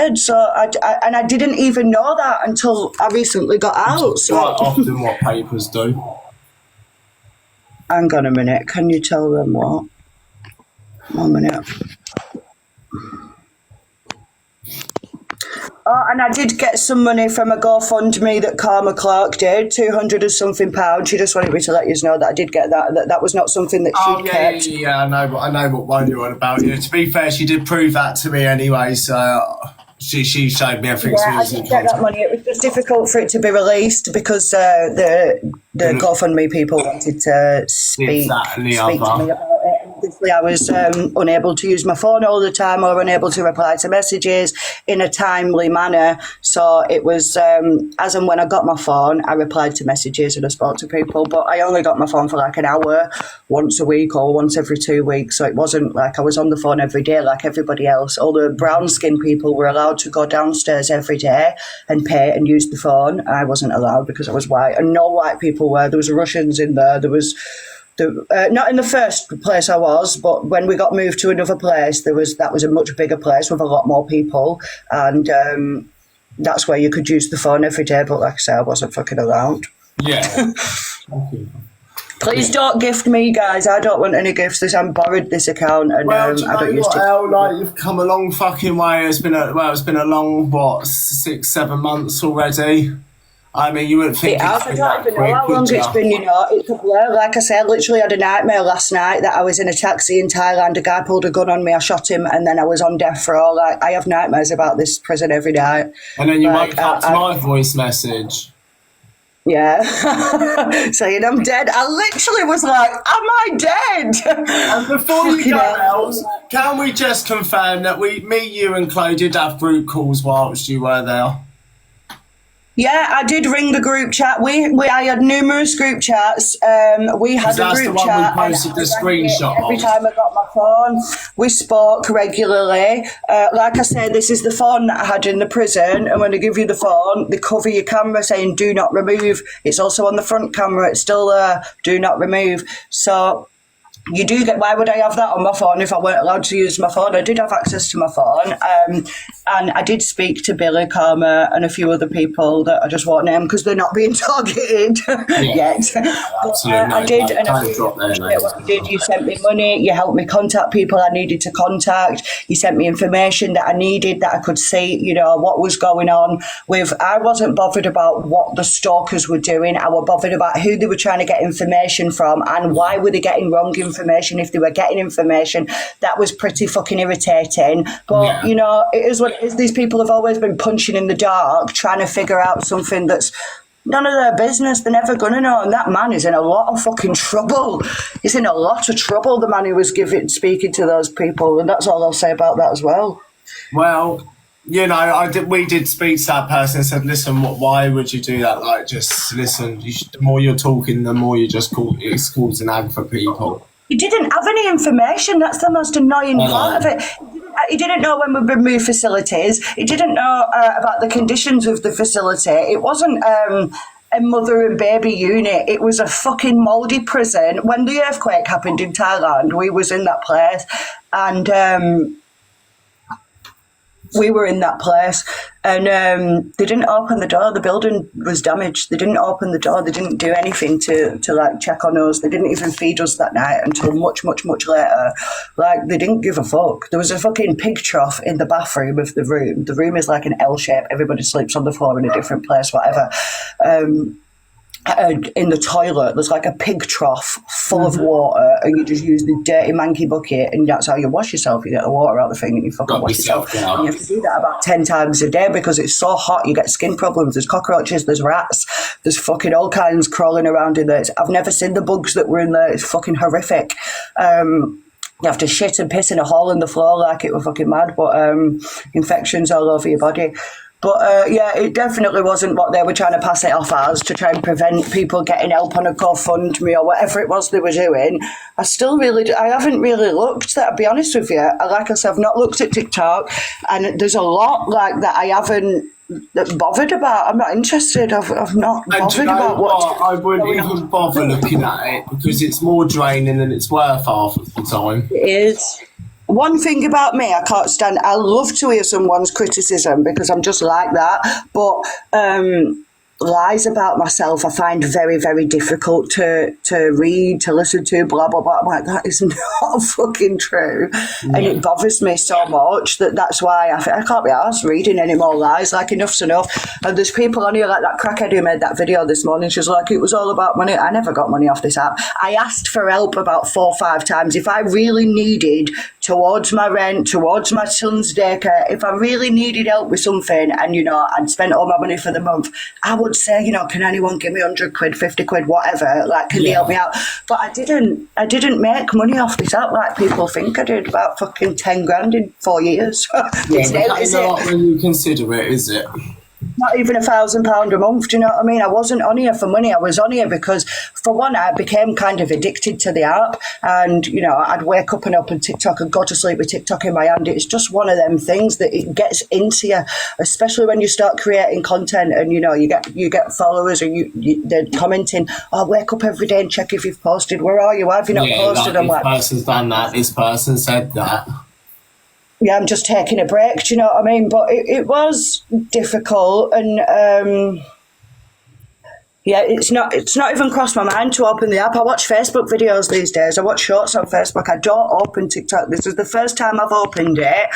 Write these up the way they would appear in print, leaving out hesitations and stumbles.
dead. So I didn't even know that until I recently got out. So quite often what papers do. hang on a minute. Can you tell them what? 1 minute. Oh, and I did get some money from a GoFundMe that Karma Clark did, 200 and something pounds. She just wanted me to let you know that I did get that. That was not something that she'd kept. Yeah, I know what one you're on about. Yeah, to be fair, she did prove that to me anyway, so she showed me everything. Yeah, I did get that money. It was just difficult for it to be released because the GoFundMe people wanted to speak to me about it. Obviously, I was unable to use my phone all the time or unable to reply to messages in a timely manner. So it was as and when I got my phone, I replied to messages and I spoke to people. But I only got my phone for like an hour once a week or once every 2 weeks. So it wasn't like I was on the phone every day like everybody else. All the brown skin people were allowed to go downstairs every day and pay and use the phone. I wasn't allowed because I was white, and no white people were. There was Russians in there. There was not in the first place I was, but when we got moved to another place, that was a much bigger place with a lot more people, and that's where you could use the phone every day. But like I said, I wasn't fucking allowed. Yeah. Please don't gift me, guys. I don't want any gifts. I'm borrowed this account, and I don't use it. Like, you've come a long fucking way. It's been a long 6-7 months already. I mean, you wouldn't think I don't even know how long it's been, it's a blur. Like I said, I literally had a nightmare last night that I was in a taxi in Thailand, a guy pulled a gun on me, I shot him, and then I was on death row. Like, I have nightmares about this prison every night. And then you woke up to my voice message. Yeah. Saying I'm dead. I literally was like, am I dead? And before you go else, can we just confirm that me, you and Chloe did have group calls whilst you were there? Yeah, I did ring the group chat. I had numerous group chats. We had a group chat. We posted the screenshot every time I got my phone. We spoke regularly. Like I said, this is the phone that I had in the prison, and when they give you the phone, they cover your camera saying "do not remove." It's also on the front camera. It's still there. Do not remove. So you do get. Why would I have that on my phone if I weren't allowed to use my phone? I did have access to my phone, and I did speak to Billy, Karma, and a few other people that I just won't name because they're not being targeted yet. Absolutely. I did, and I appreciate what you did. You sent me money. You helped me contact people I needed to contact. You sent me information that I needed, that I could see, what was going on with. I wasn't bothered about what the stalkers were doing. I was bothered about who they were trying to get information from and why were they getting wrong information. If they were getting information, that was pretty fucking irritating. But it is what it is. These people have always been punching in the dark, trying to figure out something that's none of their business. They're never gonna know. And that man is in a lot of fucking trouble. He's in a lot of trouble, the man who was speaking to those people, and that's all I'll say about that as well. Well, we did speak to that person and said, listen, why would you do that? Like, just listen, the more you're talking, the more it's causing ag for people. He didn't have any information. That's the most annoying part of it. He didn't know when we removed facilities. He didn't know about the conditions of the facility. It wasn't a mother and baby unit. It was a fucking mouldy prison. When the earthquake happened in Thailand, we was in that place, and we were in that place, and they didn't open the door. The building was damaged. They didn't open the door. They didn't do anything to like check on us. They didn't even feed us that night until much, much, much later. Like, they didn't give a fuck. There was a fucking pig trough in the bathroom of the room. The room is like an L shape. Everybody sleeps on the floor in a different place, whatever. In the toilet, there's like a pig trough full of water, and you just use the dirty manky bucket, and that's how you wash yourself. You get the water out the thing and you fucking wash yourself. And you have to do that about 10 times a day because it's so hot. You get skin problems. There's cockroaches, there's rats, there's fucking all kinds crawling around in there. I've never seen the bugs that were in there. It's fucking horrific. You have to shit and piss in a hole in the floor like it were fucking mad, but infections all over your body. But it definitely wasn't what they were trying to pass it off as, to try and prevent people getting help on a GoFundMe or whatever it was they were doing. I haven't really looked, to be honest with you. Like I said, I've not looked at TikTok, and there's a lot like that I haven't bothered about. I'm not interested. I've not bothered about what. I wouldn't even bother looking at it because it's more draining than it's worth half of the time. It is. one thing about me, I can't stand. I love to hear someone's criticism because I'm just like that. But lies about myself I find very, very difficult to read, to listen to, blah, blah, blah. I'm like, that is not fucking true. Yeah. And it bothers me so much that's why I can't be arsed reading any more lies. Like, enough's enough. And there's people on here, like that crackhead who made that video this morning. She was like, it was all about money. I never got money off this app. I asked for help about 4 or 5 times. If I really needed towards my rent, towards my son's daycare, if I really needed help with something and, you know, I'd spent all my money for the month, I would say, you know, can anyone give me 100 quid, 50 quid, whatever? Like, can they help me out? But I didn't make money off this app like people think I did, about fucking 10 grand in 4 years. It's not when you consider it, is it? Not even £1,000 a month, do you know what I mean? I wasn't on here for money. I was on here because, for one, I became kind of addicted to the app. And, you know, I'd wake up and open TikTok and go to sleep with TikTok in my hand. It's just one of them things that it gets into you, especially when you start creating content and, you know, you get followers and they're commenting, oh, wake up every day and check if you've posted. Where are you? Why have you not posted? Like, this person's done that. This person said that. Yeah, I'm just taking a break, do you know what I mean? But it was difficult, and it's not even crossed my mind to open the app. I watch Facebook videos these days. I watch shorts on Facebook. I don't open TikTok. This is the first time I've opened it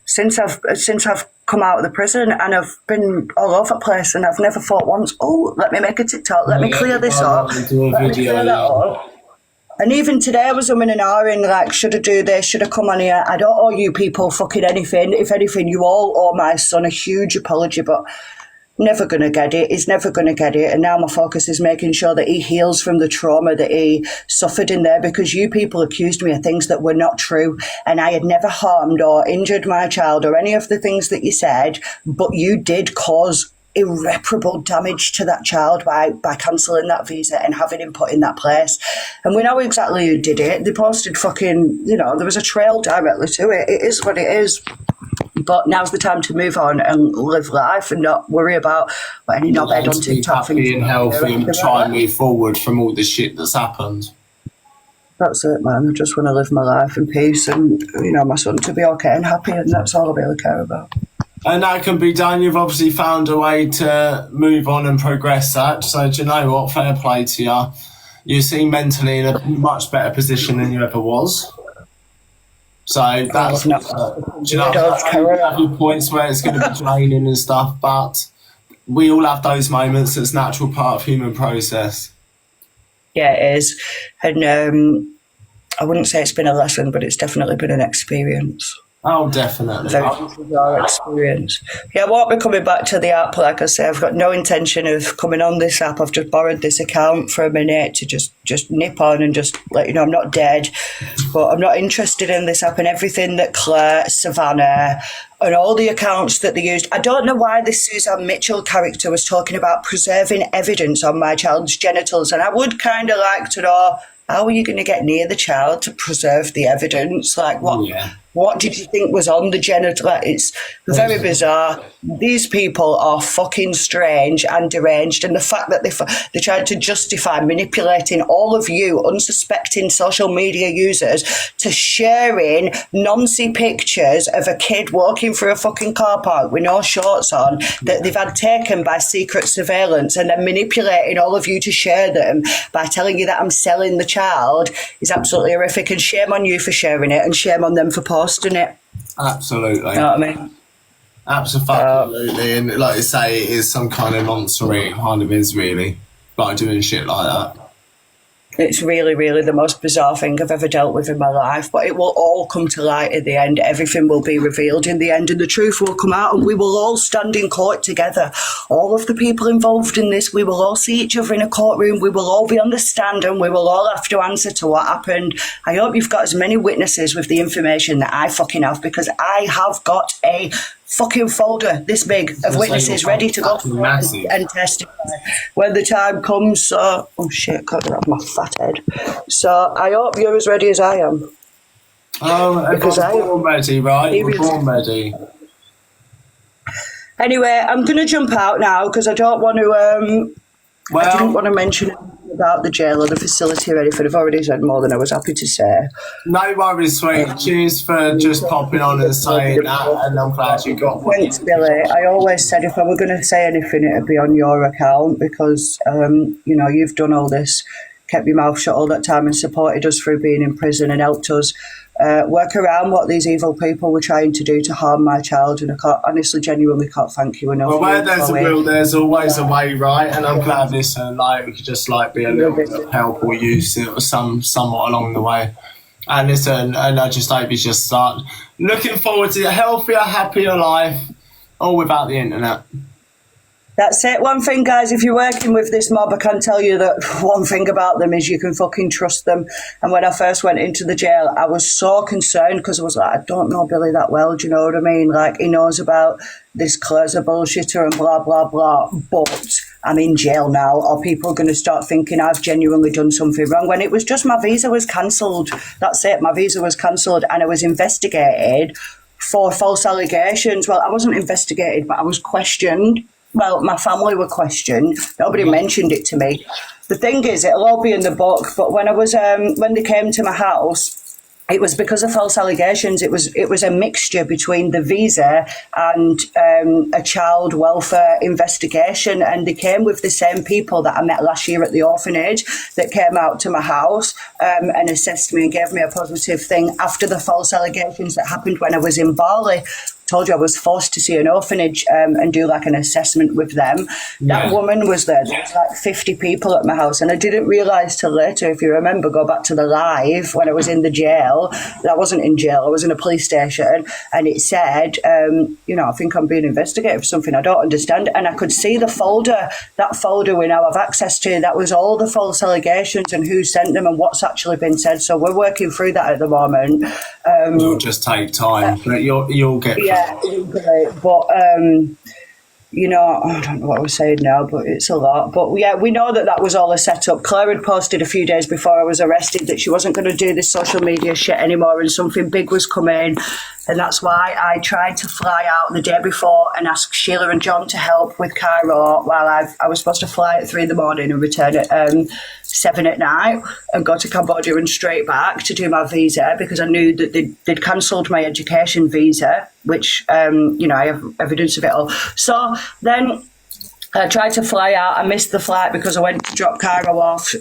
since I've come out of the prison, and I've been all over the place, and I've never thought once, oh, let me make a TikTok, let me clear this up, let me clear that up. And even today I was umming and ahhing, like, should I do this? Should I come on here? I don't owe you people fucking anything. If anything, you all owe my son a huge apology, but never going to get it. He's never going to get it. And now my focus is making sure that he heals from the trauma that he suffered in there, because you people accused me of things that were not true. And I had never harmed or injured my child or any of the things that you said, but you did cause irreparable damage to that child by cancelling that visa and having him put in that place. And we know exactly who did it. They posted fucking, you know, there was a trail directly to it. It is what it is. But now's the time to move on and live life and not worry about any knobhead on TikTok. Happy and healthy and try and move forward from all the shit that's happened. That's it, man. I just want to live my life in peace and, you know, my son to be okay and happy, and that's all I really care about. And that can be done. You've obviously found a way to move on and progress that. So, do you know what? Fair play to you. You seem mentally in a much better position than you ever was. So that's not. Do you know, you have your points where it's going to be draining and stuff, but we all have those moments. It's a natural part of human process. Yeah, it is. And I wouldn't say it's been a lesson, but it's definitely been an experience. Oh, definitely. Very bizarre experience. Yeah, I won't be coming back to the app. Like I say, I've got no intention of coming on this app. I've just borrowed this account for a minute to just nip on and just let you know I'm not dead. But I'm not interested in this app and everything that Claire, Savannah, and all the accounts that they used. I don't know why this Suzanne Mitchell character was talking about preserving evidence on my child's genitals. And I would kind of like to know, how are you going to get near the child to preserve the evidence? Like, what? Yeah. What did you think was on the genital? It's very bizarre. These people are fucking strange and deranged. And the fact that they tried to justify manipulating all of you unsuspecting social media users to sharing noncy pictures of a kid walking through a fucking car park with no shorts on that they've had taken by secret surveillance, and then manipulating all of you to share them by telling you that I'm selling the child is absolutely horrific. And shame on you for sharing it, and shame on them for posting it. Absolutely. You know what I mean? Absolutely. And like I say, it is some kind of monster, kind of is really, like doing shit like that. It's really, really the most bizarre thing I've ever dealt with in my life. But it will all come to light at the end. Everything will be revealed in the end, and the truth will come out, and we will all stand in court together. All of the people involved in this, we will all see each other in a courtroom. We will all be on the stand, and we will all have to answer to what happened. I hope you've got as many witnesses with the information that I fucking have, because I have got a fucking folder this big of witnesses ready to go and testify when the time comes. So, oh shit, can't get off my fat head. So I hope you're as ready as I am. Oh, because I'm born ready, right? We're born ready. Anyway, I'm going to jump out now because I don't want to. I didn't want to mention about the jail or the facility or anything. I've already said more than I was happy to say. No worries, sweet. Cheers for just popping on and saying that, and I'm glad you got one. Thanks, Billy. I always said if I were going to say anything, it'd be on your account because, you know, you've done all this, kept your mouth shut all that time and supported us through being in prison and helped us work around what these evil people were trying to do to harm my child. And I can't, honestly, genuinely can't thank you enough. Well, where there's a will, there's always a way, right? And I'm glad this, like, we could just like be a little bit of help or use it somewhat along the way. And listen, and I just hope you just start looking forward to a healthier, happier life, all without the internet. That's it. One thing, guys, if you're working with this mob, I can tell you that one thing about them is you can fucking trust them. And when I first went into the jail, I was so concerned because I was like, I don't know Billy that well, do you know what I mean? Like, he knows about this Claire's a bullshitter and blah, blah, blah. But I'm in jail now. Are people going to start thinking I've genuinely done something wrong? When it was just my visa was cancelled. That's it. My visa was cancelled and I was investigated for false allegations. Well, I wasn't investigated, but I was questioned. Well, my family were questioned. Nobody mentioned it to me. The thing is, it'll all be in the book. But when I was, when they came to my house, it was because of false allegations. It was a mixture between the visa and a child welfare investigation. And they came with the same people that I met last year at the orphanage that came out to my house and assessed me and gave me a positive thing after the false allegations that happened when I was in Bali. Told you I was forced to see an orphanage and do like an assessment with them. That woman was there. There was like 50 people at my house, and I didn't realise till later, if you remember, go back to the live when I was in the jail. I wasn't in jail, I was in a police station, and it said, you know, I think I'm being investigated for something I don't understand. And I could see the folder, that folder we now have access to, that was all the false allegations and who sent them and what's actually been said. So we're working through that at the moment. It'll just take time, but you'll get but you know, I don't know what I was saying now, but it's a lot. But yeah, we know that was all a setup. Claire had posted a few days before I was arrested that she wasn't going to do this social media shit anymore and something big was coming. And that's why I tried to fly out the day before and ask Sheila and John to help with Cairo while I was supposed to fly at 3 a.m. and return at 7 at night and go to Cambodia and straight back to do my visa because I knew that they'd cancelled my education visa, which, you know, I have evidence of it all. So then I tried to fly out. I missed the flight because I went to drop Cairo off.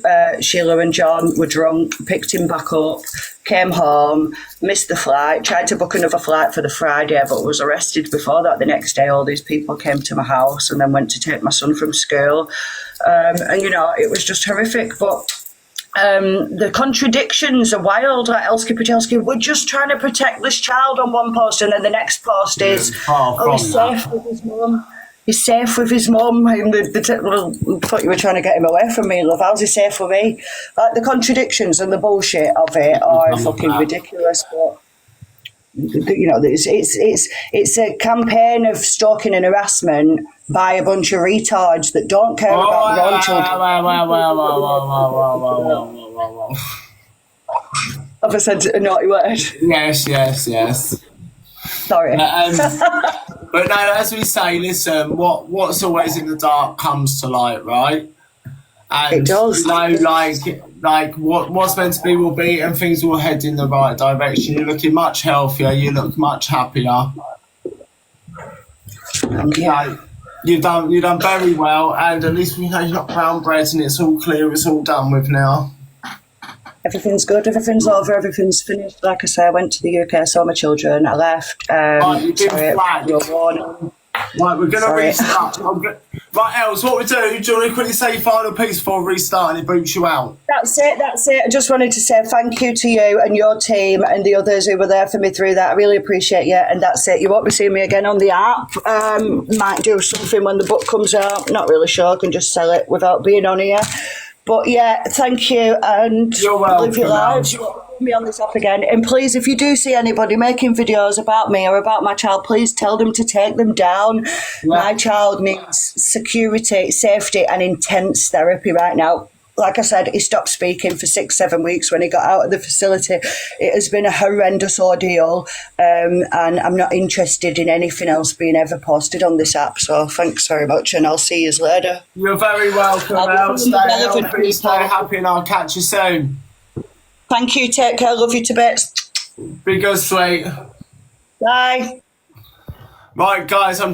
Sheila and John were drunk, picked him back up, came home, missed the flight, tried to book another flight for the Friday, but was arrested before that. The next day, all these people came to my house and then went to take my son from school. And, you know, it was just horrific. But the contradictions are wild. Like Elski Pachelski, we're just trying to protect this child on one post, and then the next post is, oh, he's safe with his mum. He's safe with his mum. Well, I thought you were trying to get him away from me, love. How's he safe with me? Like, the contradictions and the bullshit of it are fucking ridiculous. But you know, it's a campaign of stalking and harassment by a bunch of retards that don't care about their own children. Have I said a naughty word? Yes. Sorry. But no, as we say, listen, what's always in the dark comes to light, right? And it does. You know, like what's meant to be will be, and things will head in the right direction. You're looking much healthier. You look much happier. Yeah. You've done very well, and at least we know you're not brown bread, and it's all clear. It's all done with now. Everything's good, everything's over, everything's finished. Like I say, I went to the UK, saw my children, I left. You've been flagged. Right, we're going to restart. Right, Els, what we do you want to quickly say your final piece before we restart and it boots you out? That's it. I just wanted to say thank you to you and your team and the others who were there for me through that. I really appreciate you, and that's it. You won't be seeing me again on the app. Might do something when the book comes out. Not really sure. I can just sell it without being on here. But yeah, thank you, and live your lives. You won't see me on this app again. And please, if you do see anybody making videos about me or about my child, please tell them to take them down. Yeah. My child needs security, safety, and intense therapy right now. like I said, he stopped speaking for 6-7 weeks when he got out of the facility. It has been a horrendous ordeal, and I'm not interested in anything else being ever posted on this app. So thanks very much, and I'll see you later. You're very welcome, Elle. Stay healthy, stay happy, and I'll catch you soon. Thank you. Take care. Love you to bits. Be good, sweet. Bye. Right, guys, I'm